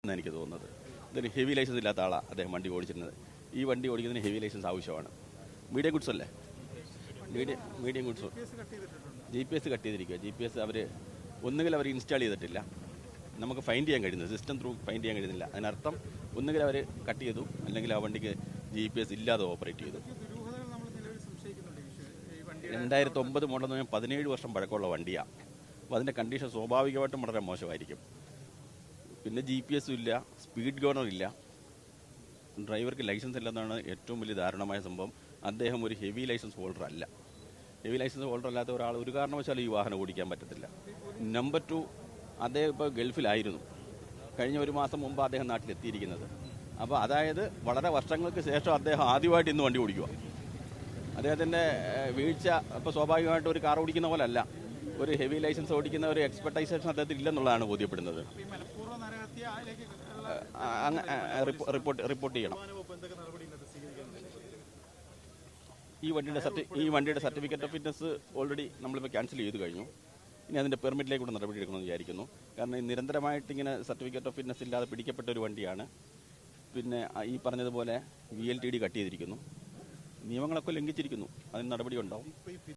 എന്നാണ് എനിക്ക് തോന്നുന്നത്. ഇതൊരു ഹെവി ലൈസൻസ് ഇല്ലാത്ത ആളാണ് അദ്ദേഹം വണ്ടി ഓടിച്ചിരുന്നത്. ഈ വണ്ടി ഓടിക്കുന്നതിന് ഹെവി ലൈസൻസ് ആവശ്യമാണ്. മീഡിയം ഗുഡ്സ് അല്ലേ? മീഡിയം ഗുഡ്സ് GPS കട്ട് ചെയ്തിരിക്കുക. GPS ഒന്നുകിൽ അവർ ഇൻസ്റ്റാൾ ചെയ്തിട്ടില്ല, നമുക്ക് ഫൈൻഡ് ചെയ്യാൻ കഴിയുന്നത് സിസ്റ്റം ത്രൂ ഫൈൻഡ് ചെയ്യാൻ കഴിയുന്നില്ല. അതിനർത്ഥം ഒന്നുകിൽ അവർ കട്ട് ചെയ്തു, അല്ലെങ്കിൽ ആ വണ്ടിക്ക് GPS ഇല്ലാതെ ഓപ്പറേറ്റ് ചെയ്തു. 2009 മോഡൽ 17 വർഷം പഴക്കമുള്ള വണ്ടിയാണ്. അപ്പോൾ അതിൻ്റെ കണ്ടീഷൻ സ്വാഭാവികമായിട്ടും വളരെ മോശമായിരിക്കും. പിന്നെ GPS ഇല്ല, സ്പീഡ് ഗവർണർ ഇല്ല, ഡ്രൈവർക്ക് ലൈസൻസ് ഇല്ലെന്നാണ് ഏറ്റവും വലിയ ദാരുണമായ സംഭവം. അദ്ദേഹം ഒരു ഹെവി ലൈസൻസ് ഹോൾഡർ അല്ല. ഹെവി ലൈസൻസ് ഹോൾഡർ അല്ലാത്ത ഒരാൾ ഒരു കാരണവശാലും ഈ വാഹനം ഓടിക്കാൻ പറ്റത്തില്ല. നമ്പർ 2, അദ്ദേഹം ഇപ്പോൾ ഗൾഫിലായിരുന്നു. കഴിഞ്ഞ ഒരു മാസം മുമ്പ് അദ്ദേഹം നാട്ടിലെത്തിയിരിക്കുന്നത്. അപ്പോൾ അതായത് വളരെ വർഷങ്ങൾക്ക് ശേഷം അദ്ദേഹം ആദ്യമായിട്ട് ഇന്ന് വണ്ടി ഓടിക്കുക. അദ്ദേഹത്തിൻ്റെ വീഴ്ച ഇപ്പോൾ സ്വാഭാവികമായിട്ട് ഒരു കാർ ഓടിക്കുന്ന പോലെ അല്ല. ഒരു ഹെവി ലൈസൻസ് ഓടിക്കുന്ന ഒരു എക്സ്പെർട്ടൈസേഷൻ അദ്ദേഹത്തിൽ ഇല്ലെന്നുള്ളതാണ് ബോധ്യപ്പെടുന്നത്. റിപ്പോർട്ട് ചെയ്യണം. ഈ വണ്ടിയുടെ സർട്ടിഫിക്കറ്റ് ഓഫ് ഫിറ്റ്നസ് ഓൾറെഡി നമ്മളിപ്പോൾ ക്യാൻസൽ ചെയ്ത് കഴിഞ്ഞു. ഇനി അതിൻ്റെ പെർമിറ്റിലേക്ക് കൂടെ നടപടി എടുക്കണമെന്ന് വിചാരിക്കുന്നു. കാരണം നിരന്തരമായിട്ട് ഇങ്ങനെ സർട്ടിഫിക്കറ്റ് ഓഫ് ഫിറ്റ്നസ് ഇല്ലാതെ പിടിക്കപ്പെട്ട ഒരു വണ്ടിയാണ്. പിന്നെ ഈ പറഞ്ഞതുപോലെ VLTD കട്ട് ചെയ്തിരിക്കുന്നു. നിയമങ്ങളൊക്കെ ലംഘിച്ചിരിക്കുന്നു. അതിന് നടപടി ഉണ്ടാവും.